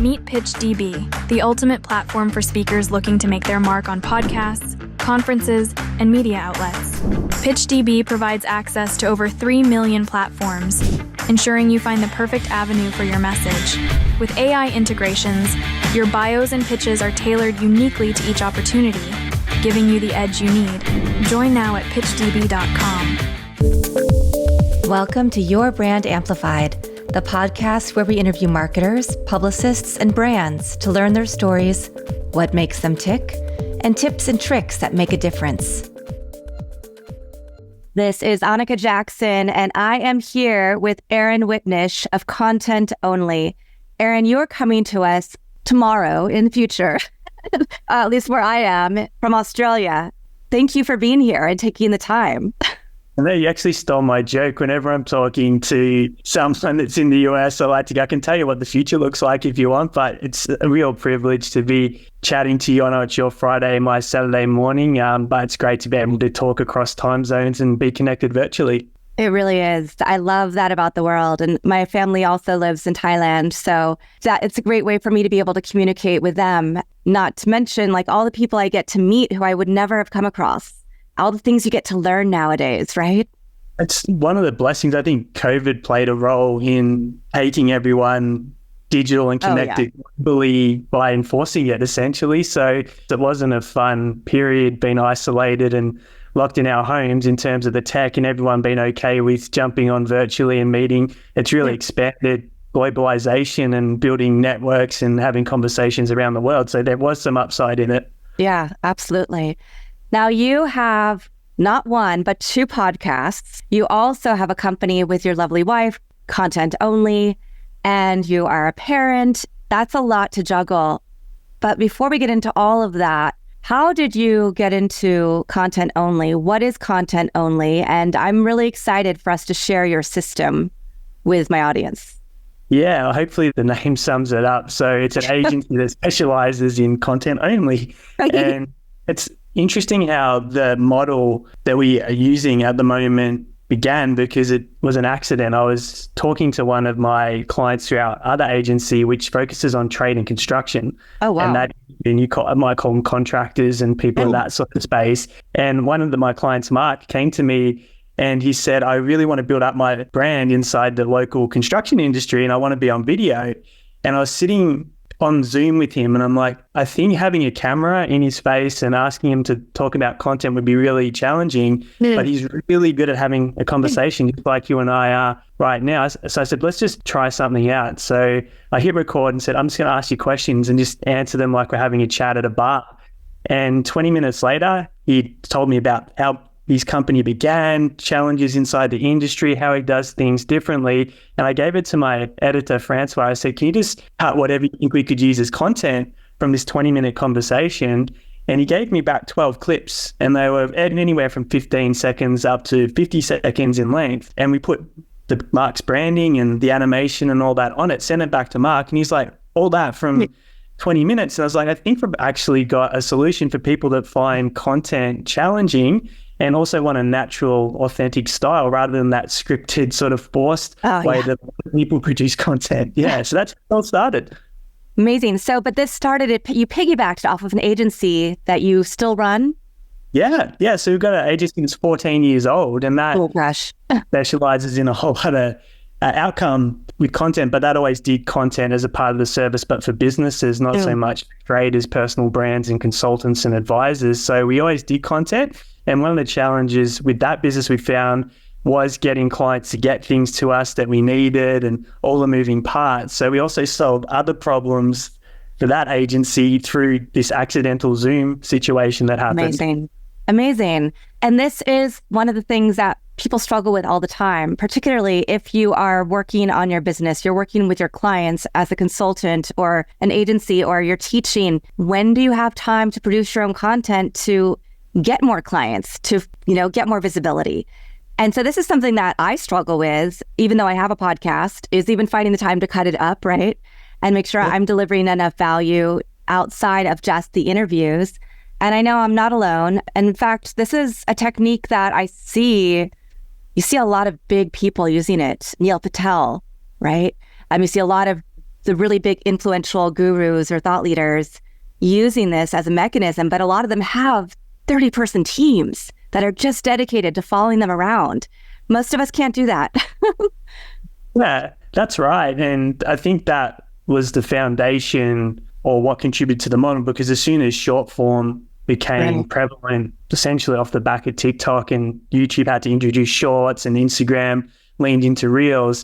Meet PitchDB, the ultimate platform for speakers looking to make their mark on podcasts, conferences, and media outlets. PitchDB provides access to over 3 million platforms, ensuring you find the perfect avenue for your message. With AI integrations, your bios and pitches are tailored uniquely to each opportunity, giving you the edge you need. Join now at pitchdb.com. Welcome to Your Brand Amplified, the podcast where we interview marketers, publicists, and brands to learn their stories, what makes them tick, and tips and tricks that make a difference. This is Anika Jackson, and I am here with Erin Witnish of Content Only. Erin, you're coming to us tomorrow in the future, at least where I am, from Australia. Thank you for being here and taking the time. And then you actually stole my joke. Whenever I'm talking to someone that's in the US, I can tell you what the future looks like if you want, but it's a real privilege to be chatting to you. I know it's your Friday, my Saturday morning, but it's great to be able to talk across time zones and be connected virtually. It really is. I love that about the world. And my family also lives in Thailand. So it's a great way for me to be able to communicate with them, not to mention like all the people I get to meet who I would never have come across. All the things you get to learn nowadays, right? It's one of the blessings. I think COVID played a role in taking everyone digital and connected globally by enforcing it, essentially. So it wasn't a fun period being isolated and locked in our homes in terms of the tech and everyone being okay with jumping on virtually and meeting. It's really expanded globalization and building networks and having conversations around the world. So there was some upside in it. Yeah, absolutely. Now you have not one, but 2 podcasts. You also have a company with your lovely wife, Content Only, and you are a parent. That's a lot to juggle. But before we get into all of that, how did you get into Content Only? What is Content Only? And I'm really excited for us to share your system with my audience. Yeah, hopefully the name sums it up. So it's an agency that specializes in content only. And it's interesting how the model that we are using at the moment began because it was an accident. I was talking to one of my clients through our other agency, which focuses on trade and construction. Oh, wow. And I might call them contractors and people in that sort of space. And one of my clients, Mark, came to me and he said, I really want to build up my brand inside the local construction industry and I want to be on video. And I was sitting on Zoom with him and I'm like, I think having a camera in his face and asking him to talk about content would be really challenging, but he's really good at having a conversation just like you and I are right now. So I said, let's just try something out. So I hit record and said, I'm just going to ask you questions and just answer them like we're having a chat at a bar. And 20 minutes later, he told me about how his company began, challenges inside the industry, how he does things differently. And I gave it to my editor, Francois. I said, can you just cut whatever you think we could use as content from this 20-minute conversation? And he gave me back 12 clips and they were anywhere from 15 seconds up to 50 seconds in length. And we put the Mark's branding and the animation and all that on it, sent it back to Mark. And he's like, all that from 20 minutes. And I was like, I think we've actually got a solution for people that find content challenging and also want a natural, authentic style rather than that scripted sort of forced way that people produce content. Yeah, so that's how it started. Amazing. So, but this started, you piggybacked off of an agency that you still run? Yeah. So we've got an agency that's 14 years old and that specializes in a whole lot of outcome with content, but that always did content as a part of the service, but for businesses, not so much traders, personal brands and consultants and advisors. So we always did content. And one of the challenges with that business we found was getting clients to get things to us that we needed and all the moving parts. So we also solved other problems for that agency through this accidental Zoom situation that happened. Amazing. And this is one of the things that people struggle with all the time, particularly if you are working on your business, you're working with your clients as a consultant or an agency, or you're teaching. When do you have time to produce your own content to get more clients, to, get more visibility? And so this is something that I struggle with, even though I have a podcast, is even finding the time to cut it up, right? And make sure I'm delivering enough value outside of just the interviews. And I know I'm not alone. And in fact, this is a technique that you see a lot of big people using it. Neil Patel, right? You see a lot of the really big influential gurus or thought leaders using this as a mechanism, but a lot of them have 30-person teams that are just dedicated to following them around. Most of us can't do that. Yeah, that's right. And I think that was the foundation or what contributed to the model, because as soon as short form became prevalent, essentially off the back of TikTok, and YouTube had to introduce shorts, and Instagram leaned into reels,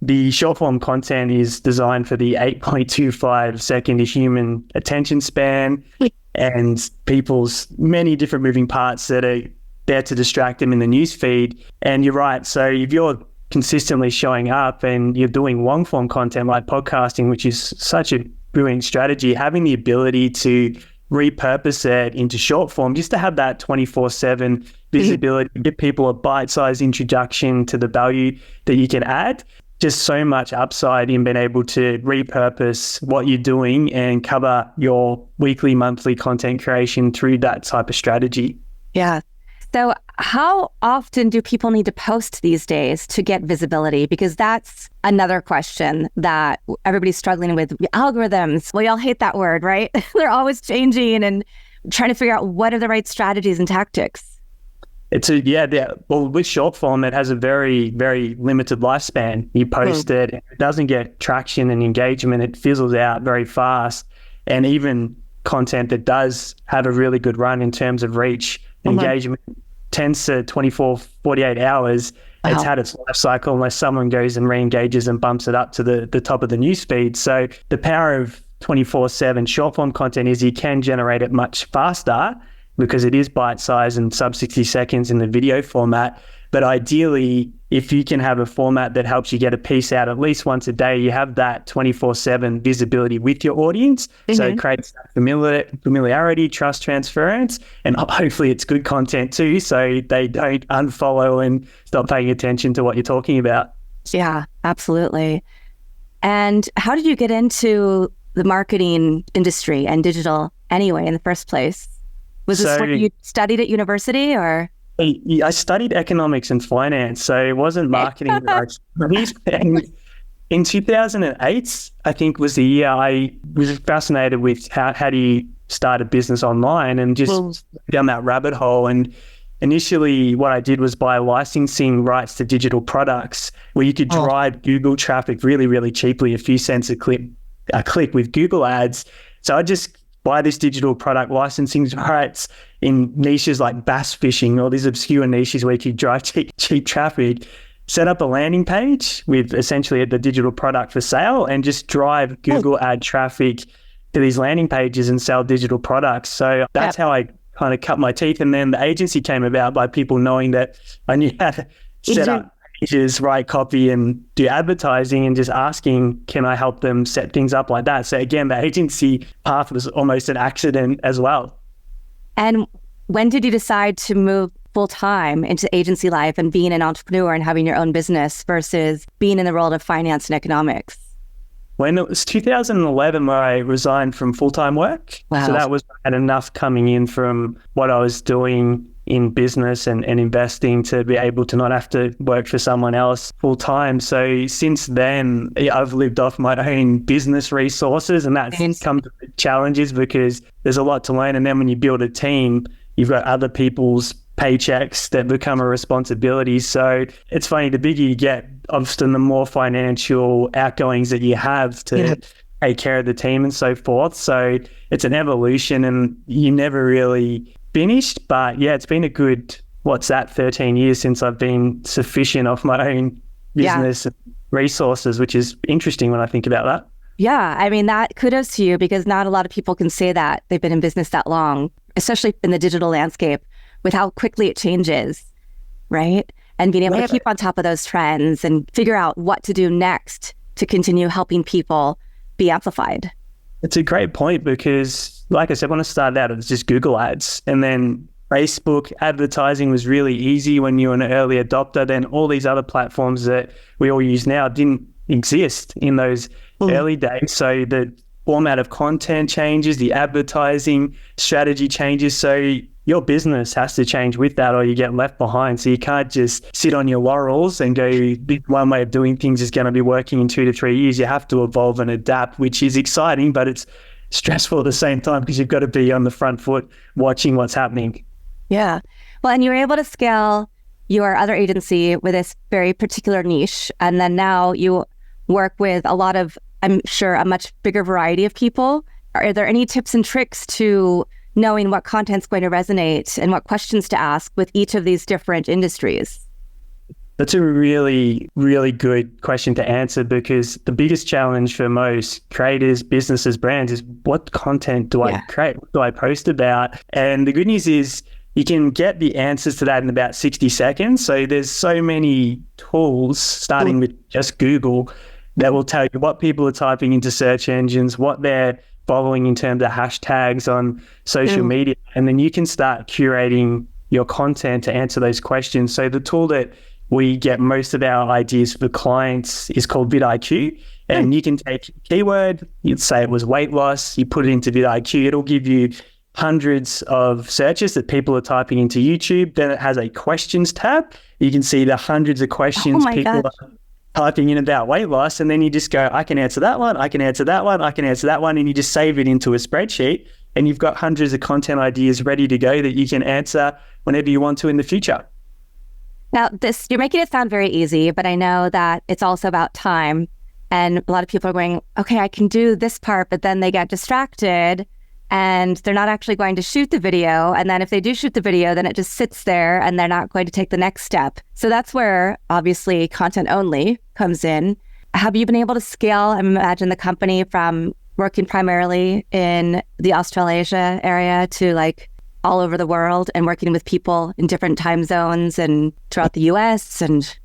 the short form content is designed for the 8.25 second human attention span and people's many different moving parts that are there to distract them in the news feed. And you're right. So if you're consistently showing up and you're doing long form content like podcasting, which is such a brilliant strategy, having the ability to repurpose it into short form just to have that 24/7 visibility, give people a bite-sized introduction to the value that you can add. Just so much upside in being able to repurpose what you're doing and cover your weekly, monthly content creation through that type of strategy. Yeah. So how often do people need to post these days to get visibility? Because that's another question that everybody's struggling with. Algorithms, we all hate that word, right? They're always changing and trying to figure out what are the right strategies and tactics. Well, with short form, it has a very, very limited lifespan. You post it, it doesn't get traction and engagement. It fizzles out very fast. And even content that does have a really good run in terms of reach, engagement, tends to 24, 48 hours. It's had its life cycle unless someone goes and re-engages and bumps it up to the top of the news feed. So the power of 24/7 short form content is you can generate it much faster because it is bite-sized and sub 60 seconds in the video format. But ideally, if you can have a format that helps you get a piece out at least once a day, you have that 24/7 visibility with your audience. So it creates that familiarity, trust transference, and hopefully it's good content too, so they don't unfollow and stop paying attention to what you're talking about. Yeah, absolutely. And how did you get into the marketing industry and digital anyway in the first place? Was this what you studied at university or? I studied economics and finance, so it wasn't marketing that I studied. In 2008, I think was the year I was fascinated with how do you start a business online and just down that rabbit hole. And initially what I did was buy licensing rights to digital products where you could drive Google traffic really, really cheaply, a few cents a click with Google ads. So I just buy this digital product licensing rights in niches like bass fishing or these obscure niches where you could drive cheap traffic, set up a landing page with essentially the digital product for sale and just drive Google ad traffic to these landing pages and sell digital products. So that's how I kind of cut my teeth. And then the agency came about by people knowing that I knew how to set up pages, write copy and do advertising and just asking, can I help them set things up like that? So again, the agency path was almost an accident as well. And when did you decide to move full-time into agency life and being an entrepreneur and having your own business versus being in the world of finance and economics? When it was 2011 where I resigned from full-time work. Wow. So that was had enough coming in from what I was doing in business and investing to be able to not have to work for someone else full-time. So since then, I've lived off my own business resources, and that's come to challenges because there's a lot to learn. And then when you build a team, you've got other people's paychecks that become a responsibility. So it's funny, the bigger you get, often the more financial outgoings that you have to take care of the team and so forth. So it's an evolution and you never really finished. But yeah, it's been a good, 13 years since I've been sufficient of my own business and resources, which is interesting when I think about that. Yeah, I mean, that kudos to you because not a lot of people can say that they've been in business that long, especially in the digital landscape with how quickly it changes, right? And being able to keep on top of those trends and figure out what to do next to continue helping people be amplified. It's a great point because, like I said, when I started out, it was just Google ads. And then Facebook advertising was really easy when you were an early adopter. Then all these other platforms that we all use now didn't exist in those early days. So the format of content changes, the advertising strategy changes. So your business has to change with that or you get left behind. So you can't just sit on your laurels and go, one way of doing things is going to be working in 2 to 3 years. You have to evolve and adapt, which is exciting, but it's stressful at the same time because you've got to be on the front foot watching what's happening. Yeah. Well, and you were able to scale your other agency with this very particular niche. And then now you work with a lot of, I'm sure, a much bigger variety of people. Are there any tips and tricks to knowing what content's going to resonate and what questions to ask with each of these different industries? That's a really, really good question to answer, because the biggest challenge for most creators, businesses, brands is what content do I create? What do I post about? And the good news is you can get the answers to that in about 60 seconds. So there's so many tools, starting with just Google, that will tell you what people are typing into search engines, what they're following in terms of hashtags on social media. And then you can start curating your content to answer those questions. So the tool that we get most of our ideas for clients is called vidIQ. And you can take a keyword, you'd say it was weight loss, you put it into vidIQ, it'll give you hundreds of searches that people are typing into YouTube. Then it has a questions tab. You can see the hundreds of questions people are typing in about weight loss. And then you just go, I can answer that one, I can answer that one, I can answer that one. And you just save it into a spreadsheet. And you've got hundreds of content ideas ready to go that you can answer whenever you want to in the future. Now, you're making it sound very easy, but I know that it's also about time. And a lot of people are going, okay, I can do this part, but then they get distracted and they're not actually going to shoot the video. And then if they do shoot the video, then it just sits there and they're not going to take the next step. So that's where obviously content only comes in. Have you been able to scale, I imagine, the company from working primarily in the Australasia area to like all over the world and working with people in different time zones and throughout the US? And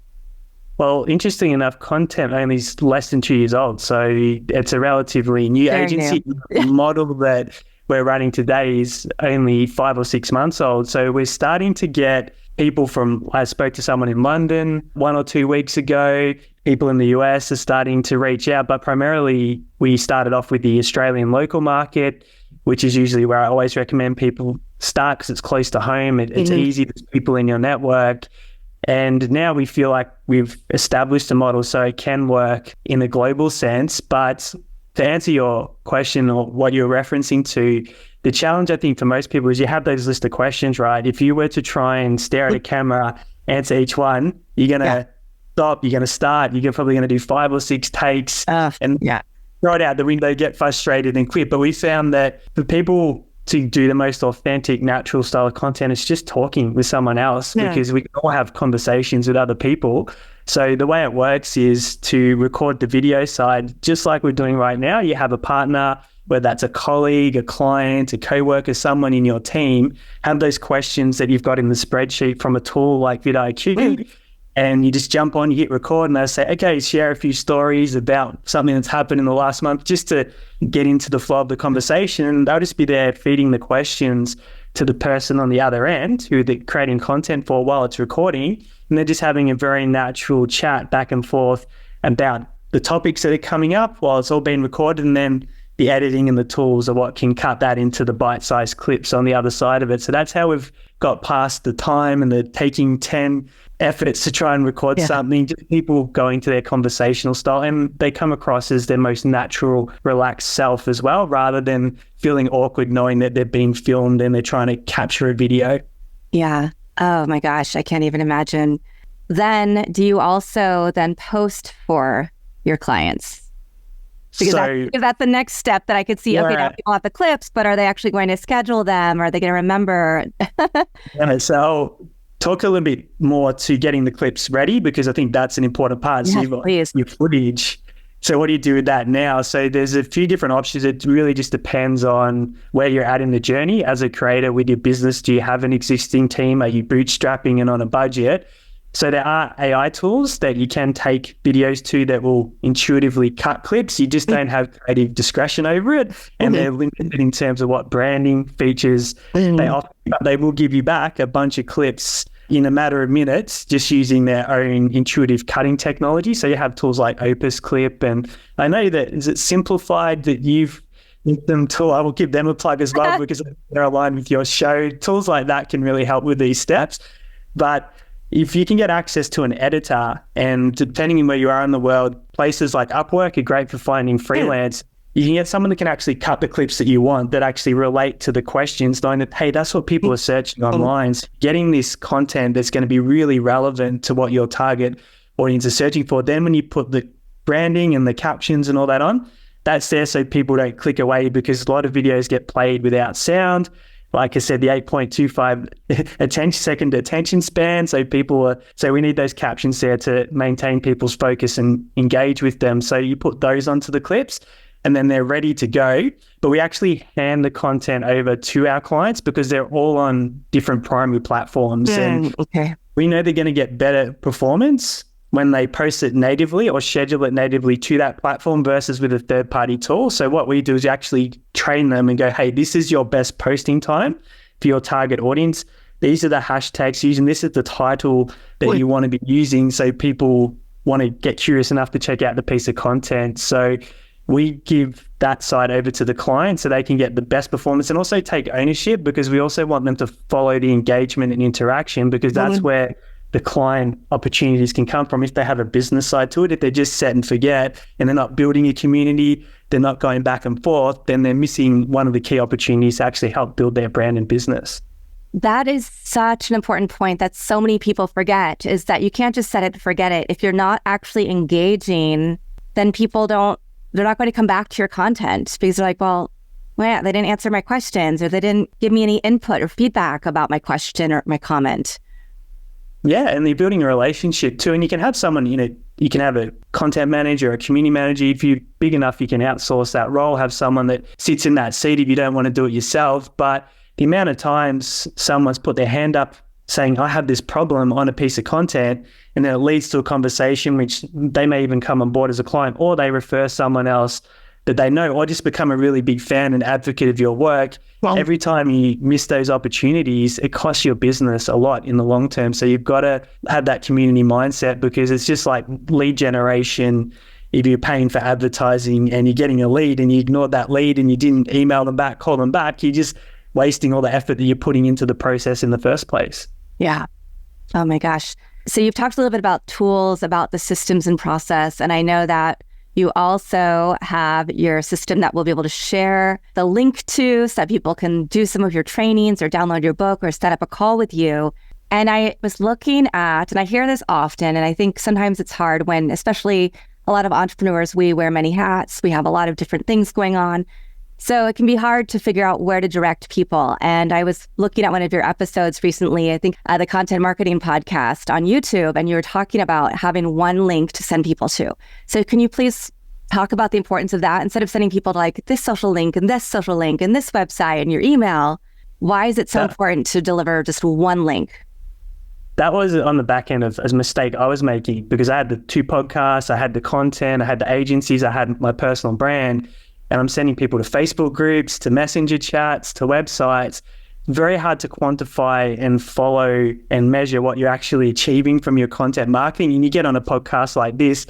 well, interesting enough, content only is less than 2 years old. So it's a relatively new agency. The model that we're running today is only 5 or 6 months old. So we're starting to get people from, I spoke to someone in London 1 or 2 weeks ago. People in the US are starting to reach out, but primarily we started off with the Australian local market, which is usually where I always recommend people start because it's close to home. It's easy. There's people in your network. And now we feel like we've established a model so it can work in a global sense. But to answer your question or what you're referencing to, the challenge I think for most people is you have those list of questions, right? If you were to try and stare at a camera, answer each one, you're going to stop, you're going to start, you're probably going to do 5 or 6 takes and throw it out the window, get frustrated and quit. But we found that for people to do the most authentic, natural style of content, it's just talking with someone else because we can all have conversations with other people. So the way it works is to record the video side, just like we're doing right now. You have a partner, whether that's a colleague, a client, a coworker, someone in your team, have those questions that you've got in the spreadsheet from a tool like vidIQ. And you just jump on, you hit record, and they'll say, okay, share a few stories about something that's happened in the last month, just to get into the flow of the conversation. And they'll just be there feeding the questions to the person on the other end who they're creating content for while it's recording. And they're just having a very natural chat back and forth about the topics that are coming up while it's all being recorded. And then the editing and the tools are what can cut that into the bite-sized clips on the other side of it. So that's how we've got past the time and the taking 10 efforts to try and record something, just people going to their conversational style, and they come across as their most natural, relaxed self as well, rather than feeling awkward knowing that they're being filmed and they're trying to capture a video. Yeah. Oh my gosh, I can't even imagine. Then do you also then post for your clients? Because that's the next step that I could see. Okay, now people have the clips, but are they actually going to schedule them? Are they going to remember? So I'll talk a little bit more to getting the clips ready, because I think that's an important part. So you've got your footage. So what do you do with that now? So there's a few different options. It really just depends on where you're at in the journey as a creator with your business. Do you have an existing team? Are you bootstrapping and on a budget? So there are AI tools that you can take videos to that will intuitively cut clips. You just don't have creative discretion over it. And they're limited in terms of what branding features they offer. But they will give you back a bunch of clips in a matter of minutes, just using their own intuitive cutting technology. So you have tools like Opus Clip. And I know that, is it Simplified that you've Them tool. I will give them a plug as well because they're aligned with your show. Tools like that can really help with these steps. But if you can get access to an editor, and depending on where you are in the world, places like Upwork are great for finding freelance. You can get someone that can actually cut the clips that you want that actually relate to the questions, knowing that, hey, that's what people are searching online. So getting this content that's going to be really relevant to what your target audience is searching for. Then when you put the branding and the captions and all that on, that's there so people don't click away, because a lot of videos get played without sound. Like I said, the 8.25 second attention span. So we need those captions there to maintain people's focus and engage with them. So you put those onto the clips and then they're ready to go. But we actually hand the content over to our clients because they're all on different primary platforms. And we know they're going to get better performance when they post it natively or schedule it natively to that platform versus with a third-party tool. So what we do is actually train them and go, hey, this is your best posting time for your target audience. These are the hashtags using. This is the title that you want to be using, so people want to get curious enough to check out the piece of content. So we give that side over to the client so they can get the best performance and also take ownership, because we also want them to follow the engagement and interaction, because that's where the client opportunities can come from. If they have a business side to it, if they're just set and forget and they're not building a community, they're not going back and forth, then they're missing one of the key opportunities to actually help build their brand and business. That is such an important point that so many people forget, is that you can't just set it and forget it. If you're not actually engaging, then they're not going to come back to your content because they're like, well, they didn't answer my questions, or they didn't give me any input or feedback about my question or my comment. Yeah, and they're building a relationship too. And you can have someone, you can have a content manager, a community manager. If you're big enough, you can outsource that role, have someone that sits in that seat if you don't want to do it yourself. But the amount of times someone's put their hand up saying, I have this problem on a piece of content, and then it leads to a conversation, which they may even come on board as a client, or they refer someone else that they know, or just become a really big fan and advocate of your work. Well, every time you miss those opportunities, it costs your business a lot in the long term. So you've got to have that community mindset, because it's just like lead generation. If you're paying for advertising and you're getting a lead and you ignored that lead and you didn't email them back, call them back, you're just wasting all the effort that you're putting into the process in the first place. Yeah. Oh my gosh. So you've talked a little bit about tools, about the systems and process. And I know that you also have your system that we'll be able to share the link to so that people can do some of your trainings or download your book or set up a call with you. And I was looking at, and I hear this often, and I think sometimes it's hard when, especially a lot of entrepreneurs, we wear many hats. We have a lot of different things going on. So it can be hard to figure out where to direct people. And I was looking at one of your episodes recently, I think the Content Marketing Podcast on YouTube, and you were talking about having one link to send people to. So can you please talk about the importance of that instead of sending people to like this social link and this social link and this website and your email? Why is it so important to deliver just one link? That was on the back end of a mistake I was making, because I had the 2 podcasts, I had the content, I had the agencies, I had my personal brand. And I'm sending people to Facebook groups, to messenger chats, to websites. Very hard to quantify and follow and measure what you're actually achieving from your content marketing. And you get on a podcast like this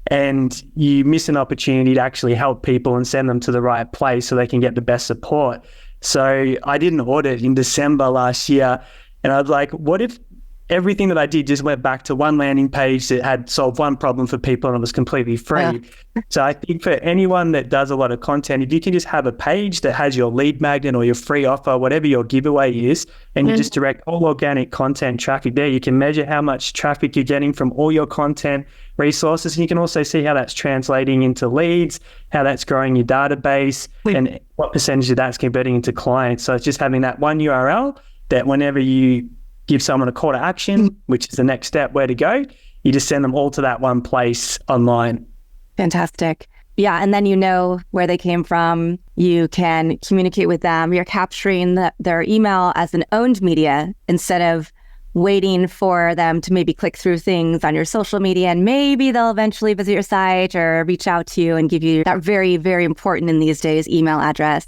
and you miss an opportunity to actually help people and send them to the right place so they can get the best support. So I did an audit in December last year, and I was like, what if everything that I did just went back to one landing page that had solved one problem for people and it was completely free? Yeah. So I think for anyone that does a lot of content, if you can just have a page that has your lead magnet or your free offer, whatever your giveaway is, and you just direct all organic content traffic there, you can measure how much traffic you're getting from all your content resources. And you can also see how that's translating into leads, how that's growing your database, and what percentage of that's converting into clients. So it's just having that one URL that whenever you give someone a call to action, which is the next step, where to go, you just send them all to that one place online. Fantastic. Yeah. And then you know where they came from. You can communicate with them. You're capturing their email as an owned media instead of waiting for them to maybe click through things on your social media, and maybe they'll eventually visit your site or reach out to you and give you that very, very important in these days email address.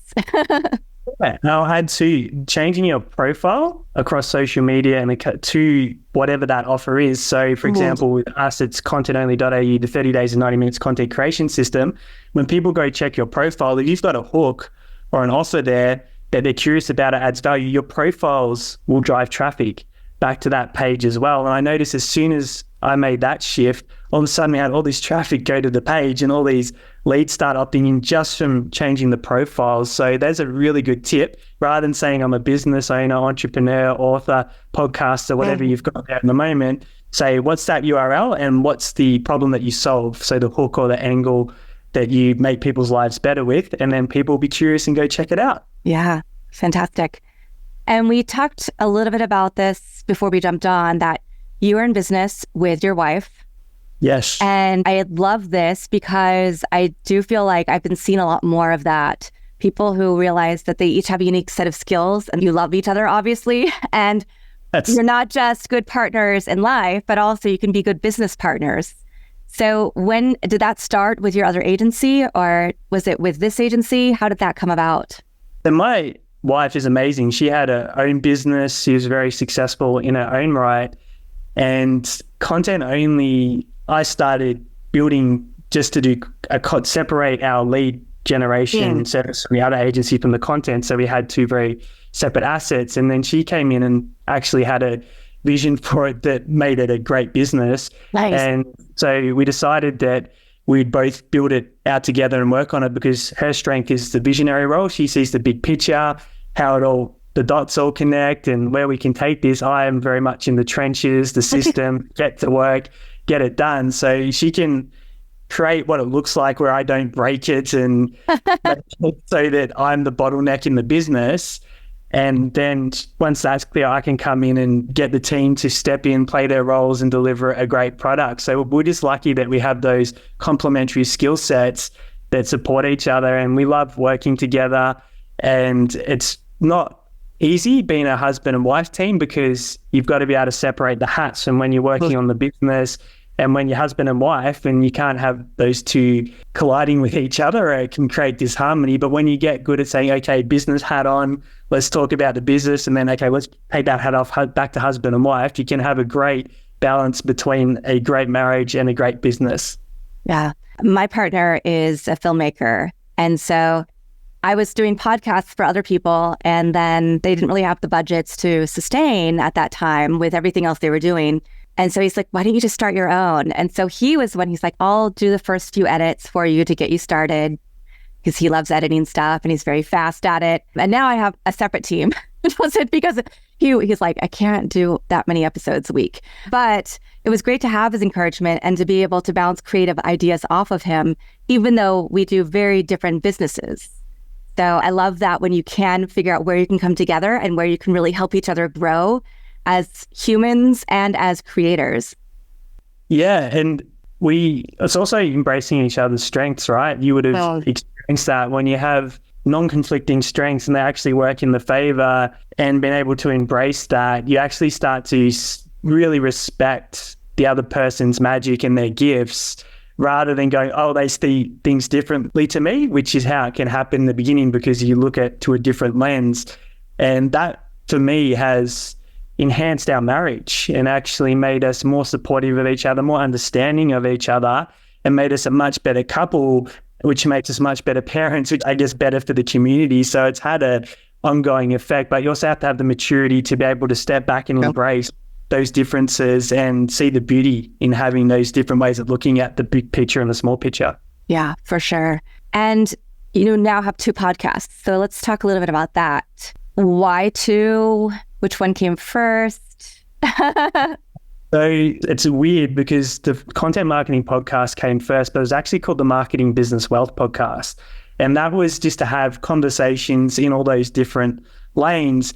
Yeah, I'll add to changing your profile across social media and to whatever that offer is. So, for example, with us, it's contentonly.au, the 30 days and 90 minutes content creation system. When people go check your profile, if you've got a hook or an offer there that they're curious about, it adds value, your profiles will drive traffic back to that page as well. And I noticed as soon as I made that shift, all of a sudden we had all this traffic go to the page and all these leads start opting in just from changing the profiles. So there's a really good tip. Rather than saying I'm a business owner, entrepreneur, author, podcaster, whatever you've got there at the moment, say what's that URL and what's the problem that you solve? So the hook or the angle that you make people's lives better with, and then people will be curious and go check it out. Yeah, fantastic. And we talked a little bit about this before we jumped on, that you are in business with your wife. Yes. And I love this because I do feel like I've been seeing a lot more of that. People who realize that they each have a unique set of skills and you love each other, obviously. And you're not just good partners in life, but also you can be good business partners. So when did that start with your other agency, or was it with this agency? How did that come about? And my wife is amazing. She had her own business. She was very successful in her own right. And content only, I started building just to do separate our lead generation service from the other agency from the content. So we had two very separate assets. And then she came in and actually had a vision for it that made it a great business. Nice. And so we decided that we'd both build it out together and work on it, because her strength is the visionary role. She sees the big picture, how the dots all connect and where we can take this. I am very much in the trenches, the system, get to work, get it done. So she can create what it looks like where I don't break it, and so that I'm the bottleneck in the business. And then once that's clear, I can come in and get the team to step in, play their roles and deliver a great product. So we're just lucky that we have those complementary skill sets that support each other, and we love working together. And it's not easy being a husband and wife team, because you've got to be able to separate the hats from when you're working on the business and when you're husband and wife, and you can't have those two colliding with each other. It can create disharmony. But when you get good at saying, okay, business hat on, let's talk about the business, and then, okay, let's take that hat off, back to husband and wife, you can have a great balance between a great marriage and a great business. Yeah. My partner is a filmmaker. And so I was doing podcasts for other people, and then they didn't really have the budgets to sustain at that time with everything else they were doing. And so he's like, why don't you just start your own? And so he's like, I'll do the first few edits for you to get you started, because he loves editing stuff and he's very fast at it. And now I have a separate team that does it, because he's like, I can't do that many episodes a week. But it was great to have his encouragement and to be able to bounce creative ideas off of him, even though we do very different businesses. So I love that when you can figure out where you can come together and where you can really help each other grow as humans and as creators. Yeah, and it's also embracing each other's strengths, right? You would have experienced that when you have non-conflicting strengths and they actually work in the favor, and being able to embrace that, you actually start to really respect the other person's magic and their gifts, rather than going, oh, they see things differently to me, which is how it can happen in the beginning, because you look at to a different lens. And that, for me, has enhanced our marriage and actually made us more supportive of each other, more understanding of each other, and made us a much better couple, which makes us much better parents, which I guess better for the community. So it's had an ongoing effect, but you also have to have the maturity to be able to step back and embrace those differences and see the beauty in having those different ways of looking at the big picture and the small picture. Yeah, for sure. And you now have two podcasts. So let's talk a little bit about that. Why two? Which one came first? So it's weird, because the content marketing podcast came first, but it was actually called the Marketing Business Wealth Podcast. And that was just to have conversations in all those different lanes.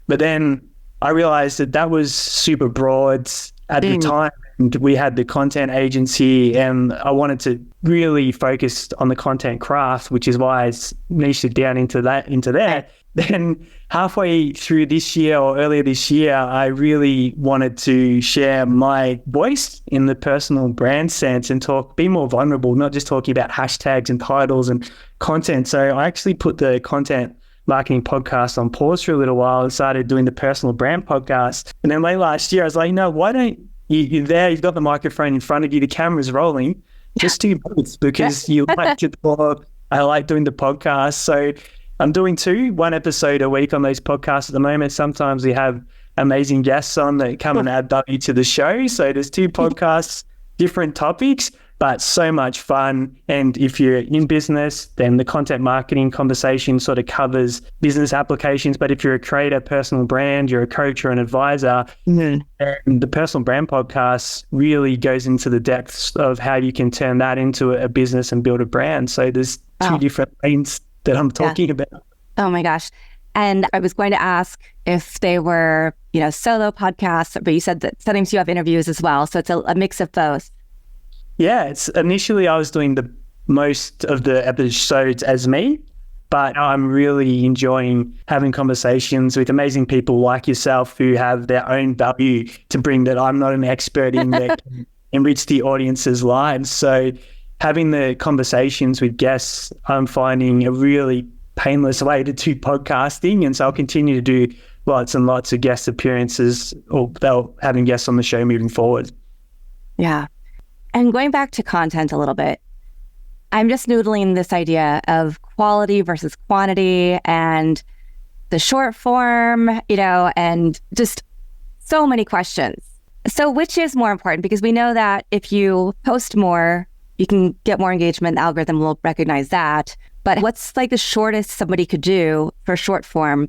But then I realized that was super broad at the time. And we had the content agency, and I wanted to really focus on the content craft, which is why I niched it down into there. Then halfway through this year or earlier this year, I really wanted to share my voice in the personal brand sense and be more vulnerable, not just talking about hashtags and titles and content. So I actually put the content marketing podcast on pause for a little while and started doing the personal brand podcast. And then late last year, I was like, why don't you're there, you've got the microphone in front of you, the camera's rolling, just do both, because you like to talk. I like doing the podcast. So I'm doing one episode a week on those podcasts at the moment. Sometimes we have amazing guests on that come and add value to the show. So there's 2 podcasts, different topics, but so much fun. And if you're in business, then the content marketing conversation sort of covers business applications. But if you're a creator, personal brand, you're a coach or an advisor, and the personal brand podcast really goes into the depths of how you can turn that into a business and build a brand. So there's 2 different lanes that I'm talking about. Oh my gosh. And I was going to ask if they were, solo podcasts, but you said that sometimes you have interviews as well. So it's a mix of both. Yeah, it's initially I was doing the most of the episodes as me, but I'm really enjoying having conversations with amazing people like yourself who have their own value to bring that I'm not an expert in that can enrich the audience's lives. So having the conversations with guests, I'm finding a really painless way to do podcasting. And so I'll continue to do lots and lots of guest appearances, or they'll having guests on the show moving forward. Yeah. And going back to content a little bit, I'm just noodling this idea of quality versus quantity and the short form, and just so many questions. So which is more important? Because we know that if you post more, you can get more engagement. The algorithm will recognize that. But what's like the shortest somebody could do for short form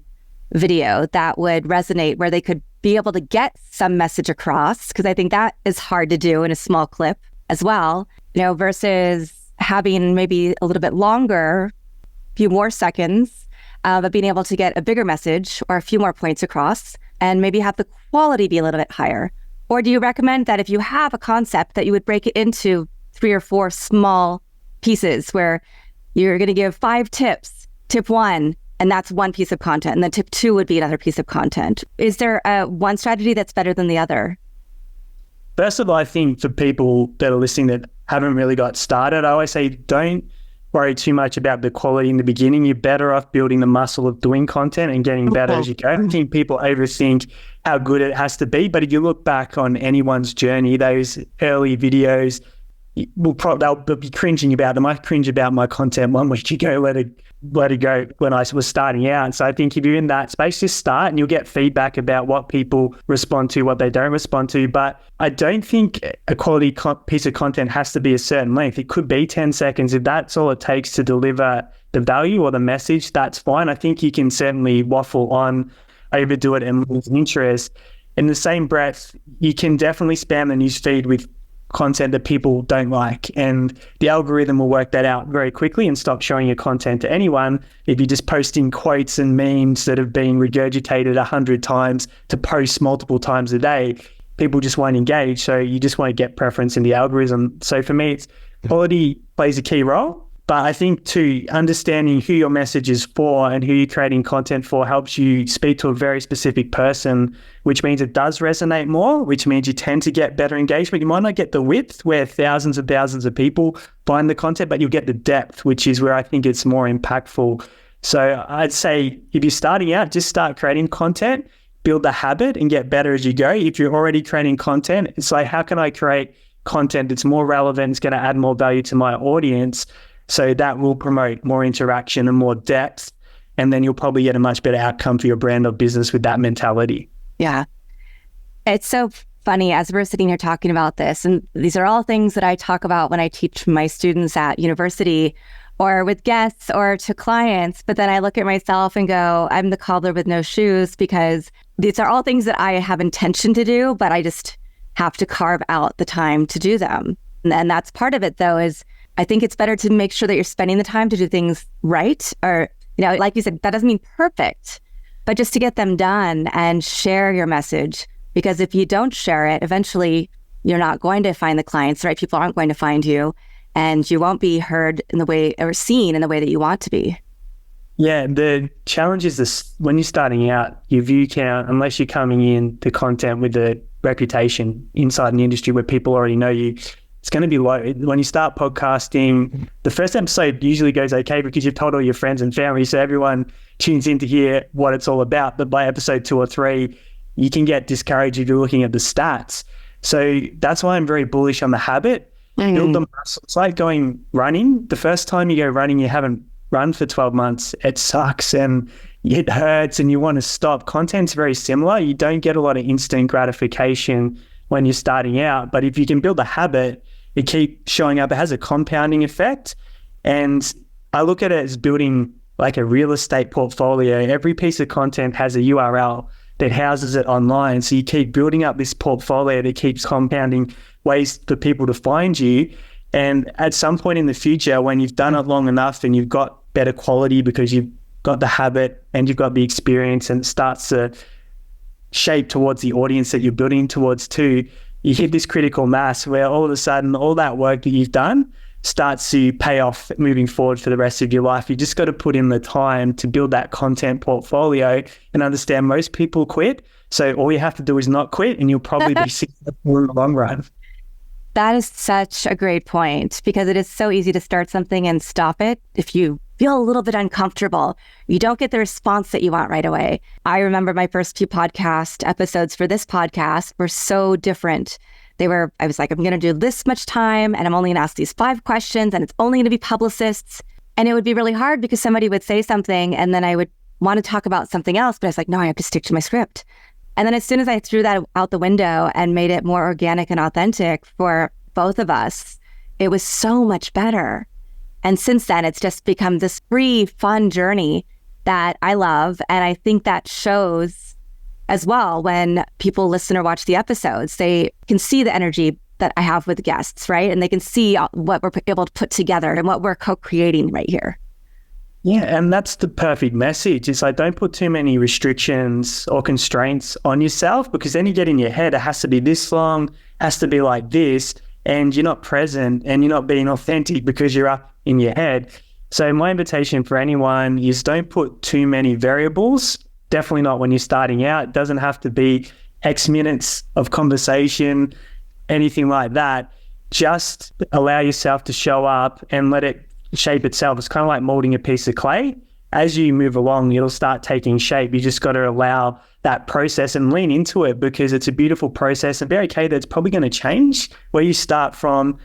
video that would resonate, where they could be able to get some message across? Because I think that is hard to do in a small clip as well, versus having maybe a little bit longer, few more seconds, but being able to get a bigger message or a few more points across, and maybe have the quality be a little bit higher. Or do you recommend that if you have a concept that you would break it into 3 or 4 small pieces where you're going to give 5 tips, tip 1, and that's one piece of content, and then tip 2 would be another piece of content? Is there one strategy that's better than the other? First of all, I think for people that are listening that haven't really got started, I always say don't worry too much about the quality in the beginning. You're better off building the muscle of doing content and getting better as you go. I think people overthink how good it has to be, but if you look back on anyone's journey, those early videos, they'll be cringing about them. I cringe about my content 1 week ago, let it go when I was starting out. And so I think if you're in that space, just start and you'll get feedback about what people respond to, what they don't respond to. But I don't think a quality piece of content has to be a certain length. It could be 10 seconds. If that's all it takes to deliver the value or the message, that's fine. I think you can certainly waffle on, overdo it and lose interest. In the same breath, you can definitely spam the newsfeed with content that people don't like, and the algorithm will work that out very quickly and stop showing your content to anyone. If you're just posting quotes and memes that have been regurgitated 100 times to post multiple times a day, people just won't engage. So you just won't get preference in the algorithm. So for me, it's quality plays a key role. But I think too, understanding who your message is for and who you're creating content for helps you speak to a very specific person, which means it does resonate more, which means you tend to get better engagement. You might not get the width where thousands and thousands of people find the content, but you'll get the depth, which is where I think it's more impactful. So I'd say if you're starting out, just start creating content, build the habit and get better as you go. If you're already creating content, it's like, how can I create content that's more relevant, it's going to add more value to my audience? So that will promote more interaction and more depth. And then you'll probably get a much better outcome for your brand or business with that mentality. Yeah. It's so funny as we're sitting here talking about this. And these are all things that I talk about when I teach my students at university or with guests or to clients. But then I look at myself and go, I'm the cobbler with no shoes, because these are all things that I have intention to do, but I just have to carve out the time to do them. And that's part of it, though, is I think it's better to make sure that you're spending the time to do things right. Or, like you said, that doesn't mean perfect, but just to get them done and share your message. Because if you don't share it, eventually you're not going to find the clients, right? People aren't going to find you, and you won't be heard in the way or seen in the way that you want to be. Yeah, the challenge is this: when you're starting out, your view count, unless you're coming in to content with a reputation inside an industry where people already know you, it's going to be low. When you start podcasting, the first episode usually goes okay because you've told all your friends and family, so everyone tunes in to hear what it's all about. But by episode 2 or 3, you can get discouraged if you're looking at the stats. So that's why I'm very bullish on the habit. Build the muscle. It's like going running. The first time you go running, you haven't run for 12 months. It sucks and it hurts and you want to stop. Content's very similar. You don't get a lot of instant gratification when you're starting out. But if you can build a habit, it keeps showing up. It has a compounding effect. And I look at it as building like a real estate portfolio. Every piece of content has a URL that houses it online. So you keep building up this portfolio that keeps compounding ways for people to find you. And at some point in the future, when you've done it long enough and you've got better quality because you've got the habit and you've got the experience and it starts to shape towards the audience that you're building towards too, you hit this critical mass where all of a sudden all that work that you've done starts to pay off moving forward for the rest of your life. You just got to put in the time to build that content portfolio and understand most people quit. So all you have to do is not quit and you'll probably be successful in the long run. That is such a great point because it is so easy to start something and stop it if you feel a little bit uncomfortable. You don't get the response that you want right away. I remember my first few podcast episodes for this podcast were so different. I was like, I'm going to do this much time and I'm only going to ask these 5 questions and it's only going to be publicists. And it would be really hard because somebody would say something and then I would want to talk about something else, but I was like, no, I have to stick to my script. And then as soon as I threw that out the window and made it more organic and authentic for both of us, it was so much better. And since then, it's just become this free, fun journey that I love. And I think that shows as well when people listen or watch the episodes. They can see the energy that I have with guests, right? And they can see what we're able to put together and what we're co-creating right here. Yeah, and that's the perfect message. It's like, don't put too many restrictions or constraints on yourself because then you get in your head, it has to be this long, has to be like this, and you're not present and you're not being authentic because you're up in your head. So my invitation for anyone is don't put too many variables, definitely not when you're starting out. It doesn't have to be X minutes of conversation, anything like that. Just allow yourself to show up and let it shape itself. It's kind of like molding a piece of clay. As you move along, it'll start taking shape. You just got to allow that process and lean into it because it's a beautiful process and be okay that it's probably going to change. Where you start from,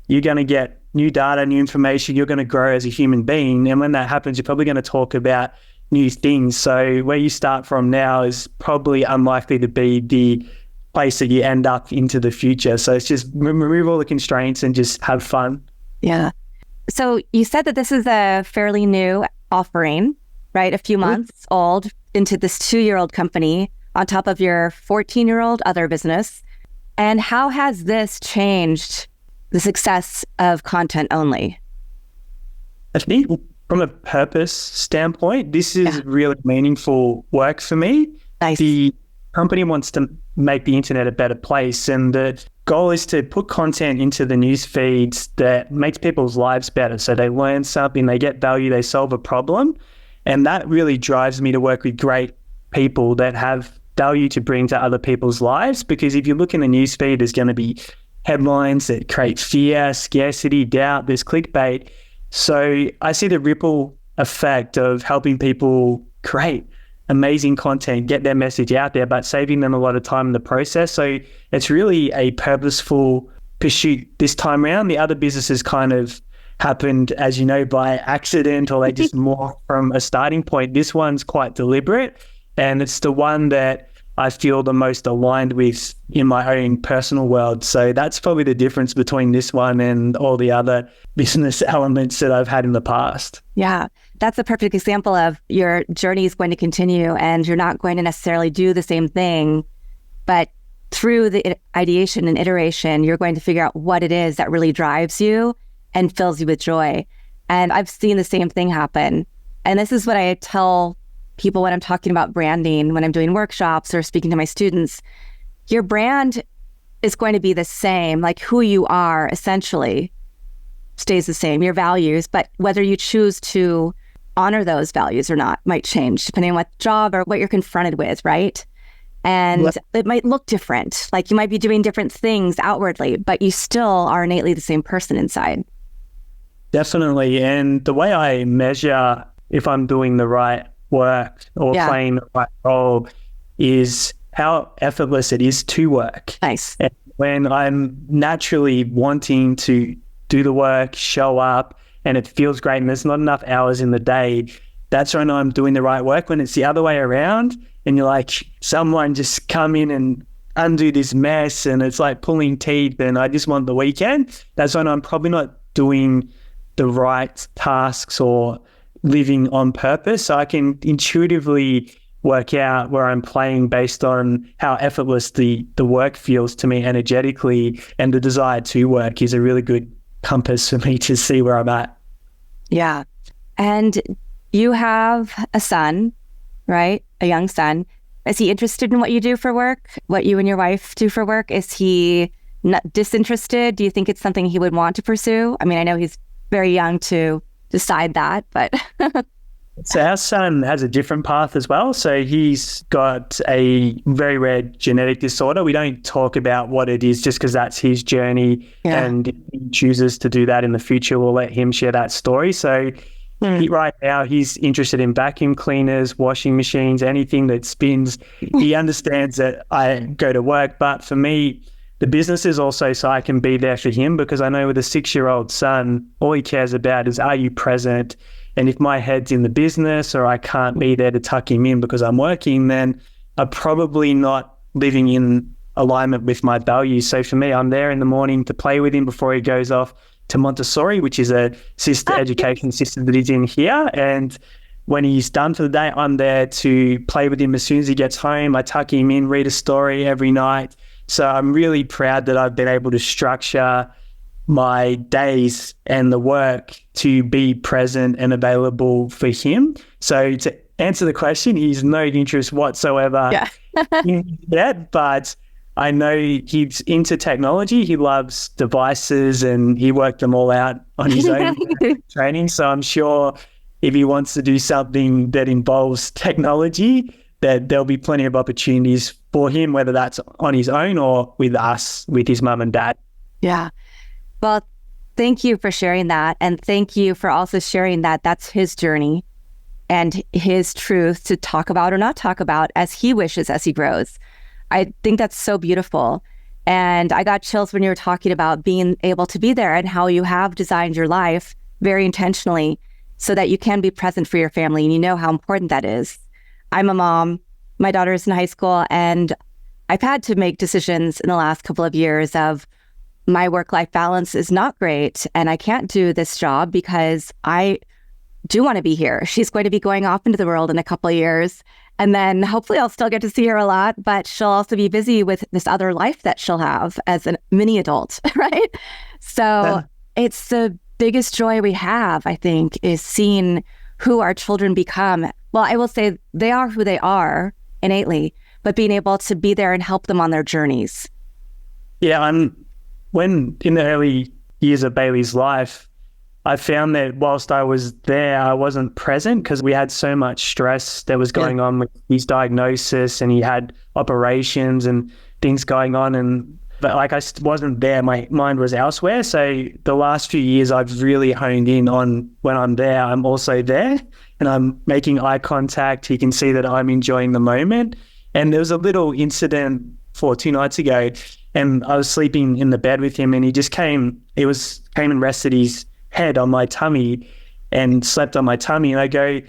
you're going to get new data, new information, you're going to grow as a human being. And when that happens, you're probably going to talk about new things. So where you start from now is probably unlikely to be the place that you end up into the future. So it's just remove all the constraints and just have fun. Yeah. So you said that this is a fairly new offering, right? A few months old into this 2-year-old company on top of your 14-year-old other business. And how has this changed the success of content only? I think from a purpose standpoint, this is really meaningful work for me. Nice. The company wants to make the internet a better place, and the goal is to put content into the news feeds that makes people's lives better. So they learn something, they get value, they solve a problem. And that really drives me to work with great people that have value to bring to other people's lives. Because if you look in the news feed, there's going to be headlines that create fear, scarcity, doubt, there's clickbait. So I see the ripple effect of helping people create amazing content, get their message out there, but saving them a lot of time in the process. So it's really a purposeful pursuit this time around. The other businesses kind of happened, as you know, by accident, or they just more from a starting point. This one's quite deliberate, and it's the one that I feel the most aligned with in my own personal world. So that's probably the difference between this one and all the other business elements that I've had in the past. Yeah, that's a perfect example of your journey is going to continue and you're not going to necessarily do the same thing, but through the ideation and iteration, you're going to figure out what it is that really drives you and fills you with joy. And I've seen the same thing happen. And this is what I tell people when I'm talking about branding, when I'm doing workshops or speaking to my students. Your brand is going to be the same, like who you are essentially stays the same, your values, but whether you choose to honor those values or not might change depending on what job or what you're confronted with, right? And it might look different. Like you might be doing different things outwardly, but you still are innately the same person inside. Definitely. And the way I measure if I'm doing the right work or playing the right role is how effortless it is to work. Nice. And when I'm naturally wanting to do the work, show up, and it feels great and there's not enough hours in the day, that's when I'm doing the right work. When it's the other way around and you're like, someone just come in and undo this mess and it's like pulling teeth and I just want the weekend, that's when I'm probably not doing the right tasks or living on purpose. So I can intuitively work out where I'm playing based on how effortless the work feels to me energetically, and the desire to work is a really good compass for me to see where I'm at. Yeah. And you have a son, right? A young son. Is he interested in what you do for work? What you and your wife do for work? Is he not disinterested? Do you think it's something he would want to pursue? I mean, I know he's very young to decide that, but... So our son has a different path as well. So he's got a very rare genetic disorder. We don't talk about what it is just because that's his journey. Yeah. And if he chooses to do that in the future, we'll let him share that story. So right now he's interested in vacuum cleaners, washing machines, anything that spins. He understands that I go to work. But for me, the business is also so I can be there for him, because I know with a 6-year-old son, all he cares about is, are you present? And if my head's in the business or I can't be there to tuck him in because I'm working, then I'm probably not living in alignment with my values. So for me, I'm there in the morning to play with him before he goes off to Montessori, which is a sister education system that he's in here. And when he's done for the day, I'm there to play with him as soon as he gets home. I tuck him in, read a story every night. So I'm really proud that I've been able to structure my days and the work to be present and available for him. So to answer the question, he's no interest whatsoever in that, but I know he's into technology. He loves devices and he worked them all out on his own training. So I'm sure if he wants to do something that involves technology, that there'll be plenty of opportunities for him, whether that's on his own or with us, with his mum and dad. Yeah. Well, thank you for sharing that. And thank you for also sharing that that's his journey and his truth to talk about or not talk about as he wishes, as he grows. I think that's so beautiful. And I got chills when you were talking about being able to be there and how you have designed your life very intentionally so that you can be present for your family. And you know how important that is. I'm a mom. My daughter is in high school, and I've had to make decisions in the last couple of years of my work-life balance is not great, and I can't do this job because I do want to be here. She's going to be going off into the world in a couple of years, and then hopefully I'll still get to see her a lot, but she'll also be busy with this other life that she'll have as a mini adult, right? So it's the biggest joy we have, I think, is seeing who our children become. Well, I will say they are who they are innately, but being able to be there and help them on their journeys. Yeah, when in the early years of Bailey's life, I found that whilst I was there, I wasn't present because we had so much stress that was going on with his diagnosis, and he had operations and things going on. But like I wasn't there, my mind was elsewhere. So the last few years I've really honed in on when I'm there, I'm also there and I'm making eye contact. He can see that I'm enjoying the moment. And there was a little incident 2 nights ago, and I was sleeping in the bed with him, and he just came and rested his head on my tummy and slept on my tummy. And I go,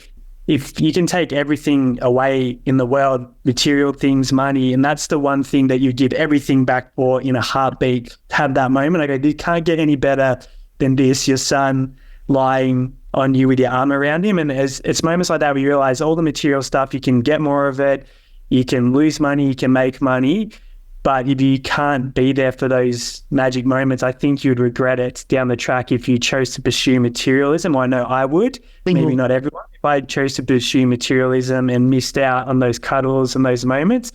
if you can take everything away in the world, material things, money, and that's the one thing that you give everything back for in a heartbeat, have that moment. I go, you can't get any better than this, your son lying on you with your arm around him. And it's moments like that where you realize all the material stuff, you can get more of it, you can lose money, you can make money. But if you can't be there for those magic moments, I think you'd regret it down the track if you chose to pursue materialism. I know I would, maybe not everyone. If I chose to pursue materialism and missed out on those cuddles and those moments,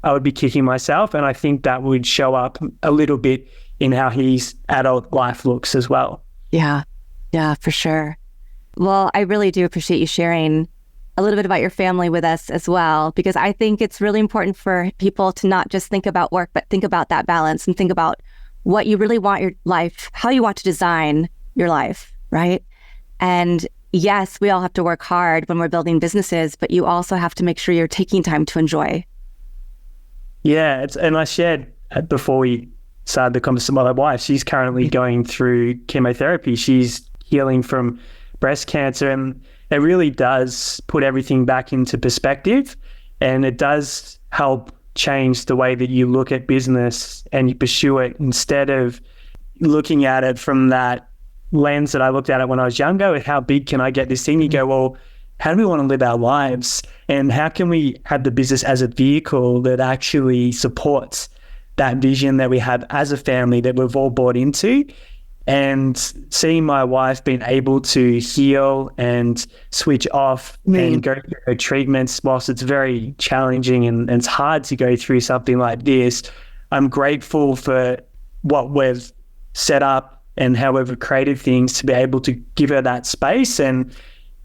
I would be kicking myself. And I think that would show up a little bit in how his adult life looks as well. Yeah, for sure. Well, I really do appreciate you sharing a little bit about your family with us as well, because I think it's really important for people to not just think about work, but think about that balance and think about what you really want your life, how you want to design your life, right? And yes, we all have to work hard when we're building businesses, but you also have to make sure you're taking time to enjoy. Yeah, and I shared before we started the conversation with my wife, she's currently going through chemotherapy. She's healing from breast cancer, and it really does put everything back into perspective, and it does help change the way that you look at business and you pursue it, instead of looking at it from that lens that I looked at it when I was younger. How big can I get this thing? You go, well, how do we want to live our lives, and how can we have the business as a vehicle that actually supports that vision that we have as a family that we've all bought into? And seeing my wife being able to heal and switch off and go through her treatments, whilst it's very challenging and it's hard to go through something like this, I'm grateful for what we've set up and how we've created things to be able to give her that space and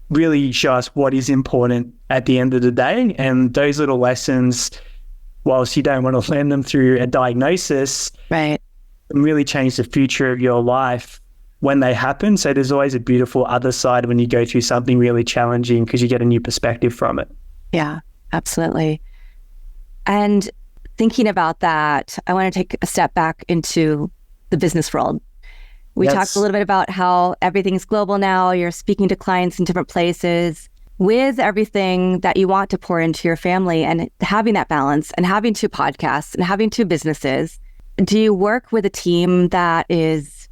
really show us what is important at the end of the day. And those little lessons, whilst you don't want to learn them through a diagnosis, right, can really change the future of your life when they happen. So there's always a beautiful other side when you go through something really challenging, because you get a new perspective from it. Yeah, absolutely. And thinking about that, I want to take a step back into the business world. We talked a little bit about how everything's global now. You're speaking to clients in different places. With everything that you want to pour into your family and having that balance and having 2 podcasts and having 2 businesses, do you work with a team that is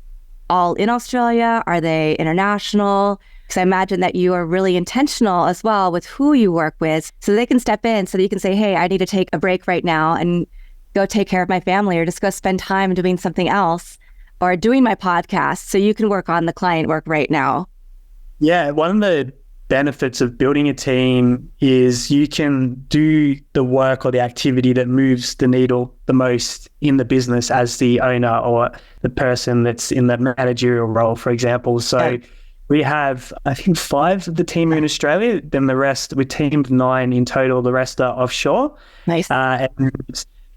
all in Australia? Are they international? Because I imagine that you are really intentional as well with who you work with, so they can step in, so that you can say, hey, I need to take a break right now and go take care of my family, or just go spend time doing something else, or doing my podcast, so you can work on the client work right now. Yeah, one of the benefits of building a team is you can do the work or the activity that moves the needle the most in the business as the owner or the person that's in the managerial role, for example. So we have, I think, 5 of the team are in Australia, then the rest, we're team of 9 in total, the rest are offshore. Nice. And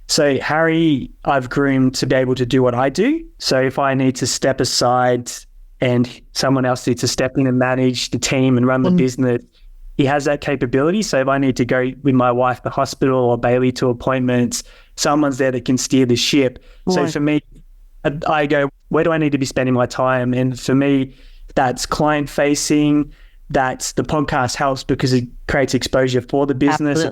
so Harry, I've groomed to be able to do what I do. So if I need to step aside and someone else needs to step in and manage the team and run the business, he has that capability. So if I need to go with my wife to hospital or Bailey to appointments, someone's there that can steer the ship. So for me, I go, where do I need to be spending my time? And for me, that's client facing. That's the podcast helps because it creates exposure for the business.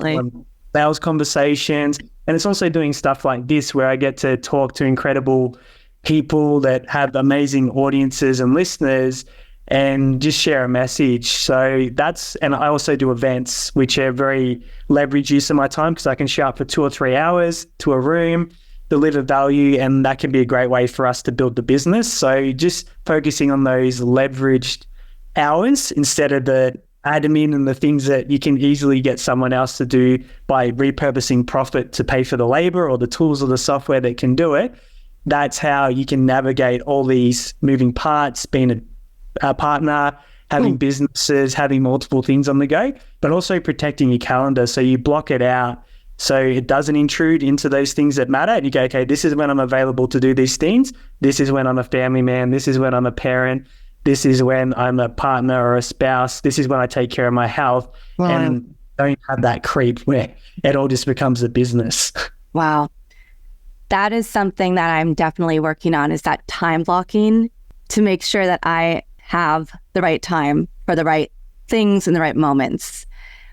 Sales conversations. And it's also doing stuff like this where I get to talk to incredible people that have amazing audiences and listeners and just share a message. So and I also do events, which are very leverage use of my time, because I can show up for 2 or 3 hours to a room, deliver value, and that can be a great way for us to build the business. So just focusing on those leveraged hours instead of the admin and the things that you can easily get someone else to do by repurposing profit to pay for the labor or the tools or the software that can do it. That's how you can navigate all these moving parts, being a partner, having businesses, having multiple things on the go, but also protecting your calendar. So you block it out so it doesn't intrude into those things that matter. And you go, okay, this is when I'm available to do these things. This is when I'm a family man. This is when I'm a parent. This is when I'm a partner or a spouse. This is when I take care of my health. Wow. And don't have that creep where it all just becomes a business. Wow. That is something that I'm definitely working on, is that time blocking, to make sure that I have the right time for the right things in the right moments.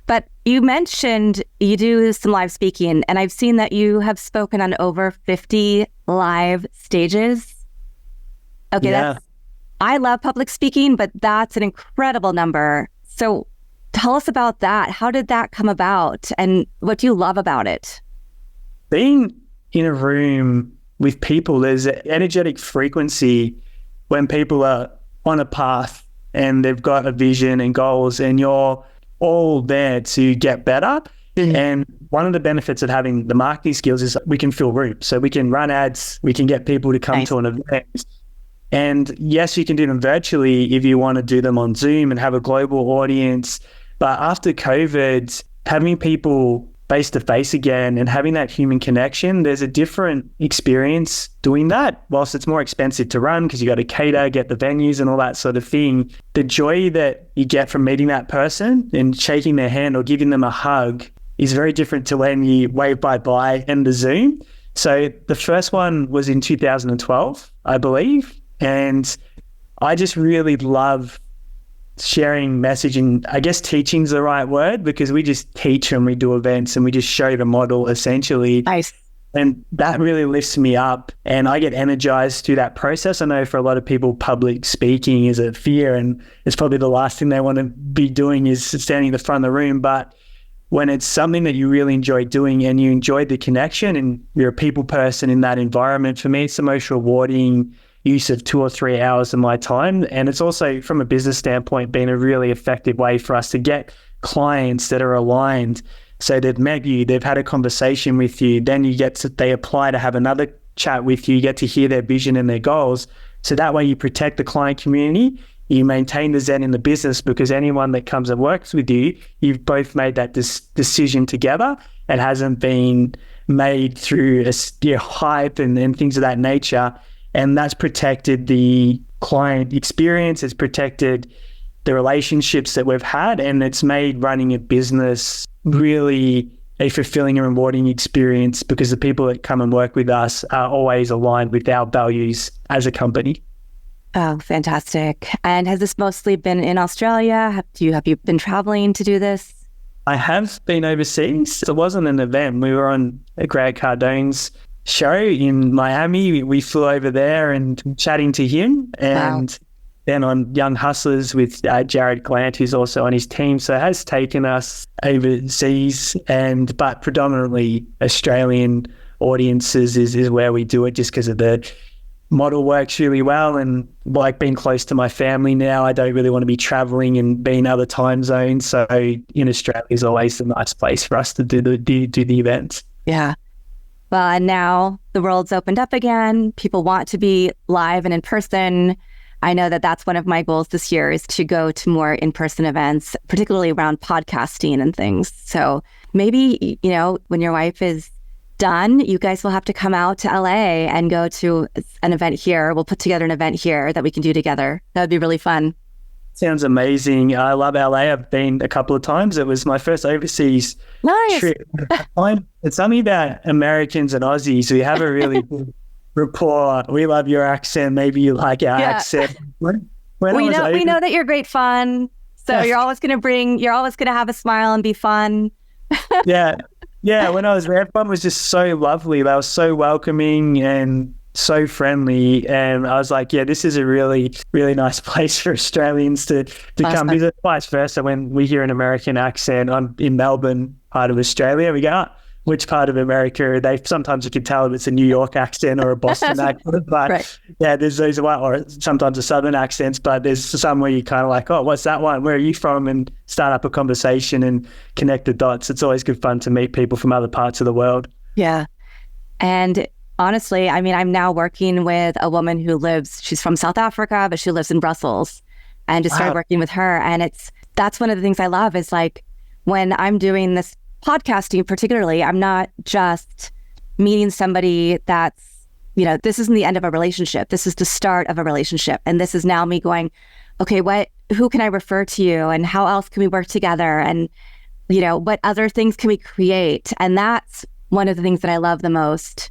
But you mentioned you do some live speaking, and I've seen that you have spoken on over 50 live stages. Okay, I love public speaking, but that's an incredible number. So tell us about that. How did that come about, and what do you love about it? Being in a room with people, there's an energetic frequency when people are on a path and they've got a vision and goals, and you're all there to get better. And one of the benefits of having the marketing skills is we can fill rooms. So we can run ads, we can get people to come to an event. And yes, you can do them virtually if you want to do them on Zoom and have a global audience. But after COVID, having people face to face again and having that human connection, there's a different experience doing that. Whilst it's more expensive to run because you got to cater, get the venues and all that sort of thing, the joy that you get from meeting that person and shaking their hand or giving them a hug is very different to when you wave bye-bye and the Zoom. So the first one was in 2012, I believe. And I just really love sharing messaging. I guess teaching's the right word because we just teach and we do events and we just show the model essentially. Nice. And that really lifts me up and I get energized through that process. I know for a lot of people, public speaking is a fear and it's probably the last thing they want to be doing is standing in the front of the room. But when it's something that you really enjoy doing and you enjoy the connection and you're a people person in that environment, for me, it's the most rewarding use of 2 or 3 hours of my time. And it's also, from a business standpoint, been a really effective way for us to get clients that are aligned. So they've met you, they've had a conversation with you, then they apply to have another chat with you, you get to hear their vision and their goals. So that way you protect the client community, you maintain the zen in the business because anyone that comes and works with you, you've both made that decision together. It hasn't been made through hype and things of that nature. And that's protected the client experience, it's protected the relationships that we've had, and it's made running a business really a fulfilling and rewarding experience because the people that come and work with us are always aligned with our values as a company. Oh, fantastic. And has this mostly been in Australia? Have you been traveling to do this? I have been overseas. It wasn't an event. We were on Grant Cardone's show in Miami. We flew over there and chatting to him and then on Young Hustlers with Jared Glant, who's also on his team. So it has taken us overseas but predominantly Australian audiences is where we do it just because of the model works really well. And like being close to my family now, I don't really want to be traveling and be in other time zones. So in Australia is always a nice place for us to do the events. Yeah. Well, and now the world's opened up again. People want to be live and in person. I know that that's one of my goals this year is to go to more in-person events, particularly around podcasting and things. So maybe, when your wife is done, you guys will have to come out to LA and go to an event here. We'll put together an event here that we can do together. That would be really fun. Sounds amazing. I love LA. I've been a couple of times. It was my first overseas trip. It's something about Americans and Aussies. We have a really good rapport. We love your accent. Maybe you like our accent. We know that you're great fun. So you're always going to have a smile and be fun. Yeah. When I was there, everyone was just so lovely. They were so welcoming and so friendly, and I was like, this is a really, really nice place for Australians to come visit. Vice versa, when we hear an American accent, I'm in Melbourne, part of Australia, we go, which part of America? Sometimes you can tell if it's a New York accent or a Boston accent, but right. There's those, or sometimes a Southern accents, but there's some where you kind of like, oh, what's that one? Where are you from? And start up a conversation and connect the dots. It's always good fun to meet people from other parts of the world. Yeah. And honestly, I'm now working with a woman she's from South Africa, but she lives in Brussels, and just started working with her. And that's one of the things I love is like when I'm doing this podcasting, particularly, I'm not just meeting somebody that's, this isn't the end of a relationship. This is the start of a relationship. And this is now me going, okay, who can I refer to you? And how else can we work together? And, what other things can we create? And that's one of the things that I love the most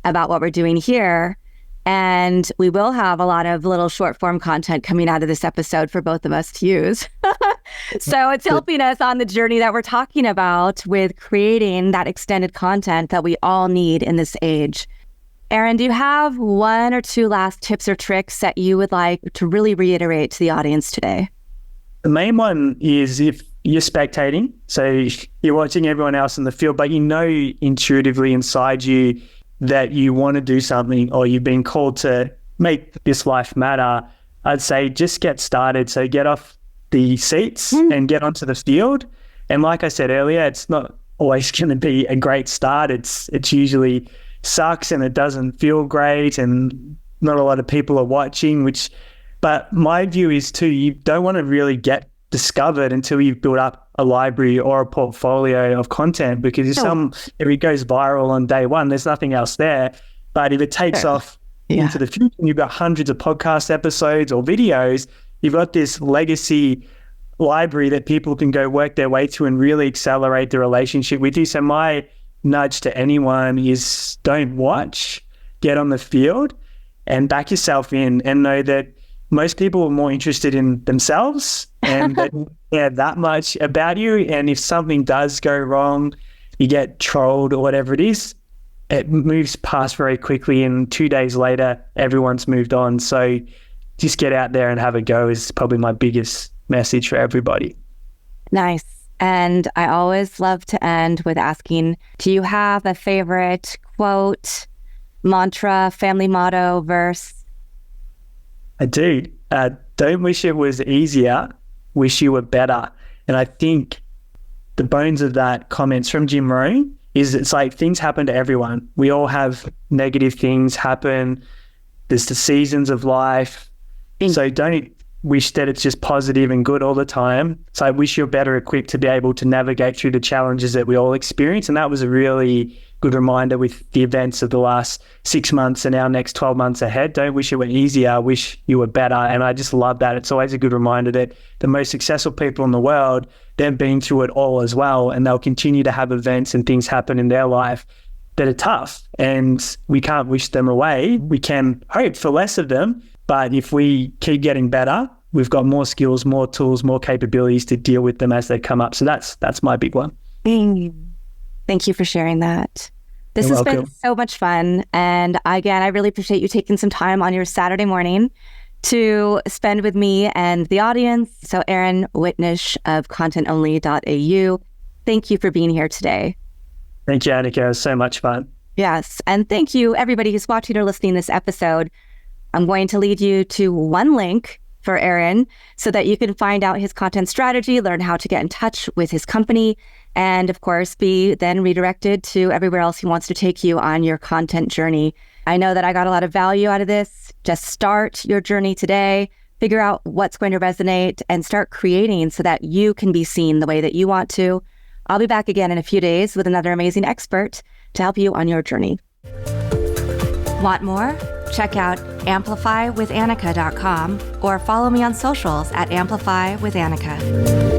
about what we're doing here. And we will have a lot of little short form content coming out of this episode for both of us to use. So it's helping us on the journey that we're talking about with creating that extended content that we all need in this age. Erin, do you have 1 or 2 last tips or tricks that you would like to really reiterate to the audience today? The main one is if you're spectating, so you're watching everyone else in the field, but intuitively inside you that you want to do something or you've been called to make this life matter, I'd say just get started. So get off the seats and get onto the field. And like I said earlier, it's not always going to be a great start. It's usually sucks and it doesn't feel great and not a lot of people are watching, but my view is too, you don't want to really get discovered until you've built up a library or a portfolio of content, because if it goes viral on day one, there's nothing else there. But if it takes off into the future, and you've got hundreds of podcast episodes or videos, you've got this legacy library that people can go work their way to and really accelerate the relationship with you. So my nudge to anyone is, don't watch, get on the field and back yourself in, and know that most people are more interested in themselves and they don't care that much about you. And if something does go wrong, you get trolled or whatever it is, it moves past very quickly, and 2 days later, everyone's moved on. So just get out there and have a go is probably my biggest message for everybody. Nice. And I always love to end with asking, do you have a favorite quote, mantra, family motto, verse? I do. Don't wish it was easier, wish you were better. And I think the bones of that comment's from Jim Rohn, is it's like things happen to everyone. We all have negative things happen. There's the seasons of life. So don't wish that it's just positive and good all the time. So I wish you're better equipped to be able to navigate through the challenges that we all experience. And that was a really good reminder with the events of the last 6 months and our next 12 months ahead. Don't wish it were easier, wish you were better. And I just love that. It's always a good reminder that the most successful people in the world, they've been through it all as well. And they'll continue to have events and things happen in their life that are tough. And we can't wish them away. We can hope for less of them. But if we keep getting better, we've got more skills, more tools, more capabilities to deal with them as they come up. So that's my big one. Thank you for sharing that. This has been so much fun. And again, I really appreciate you taking some time on your Saturday morning to spend with me and the audience. So Erin Witnish of contentonly.au, thank you for being here today. Thank you, Anika. It was so much fun. Yes. And thank you, everybody who's watching or listening to this episode. I'm going to lead you to one link for Erin so that you can find out his content strategy, learn how to get in touch with his company, and of course, be then redirected to everywhere else he wants to take you on your content journey. I know that I got a lot of value out of this. Just start your journey today, figure out what's going to resonate, and start creating so that you can be seen the way that you want to. I'll be back again in a few days with another amazing expert to help you on your journey. Want more? Check out amplifywithanika.com or follow me on socials at amplifywithanika.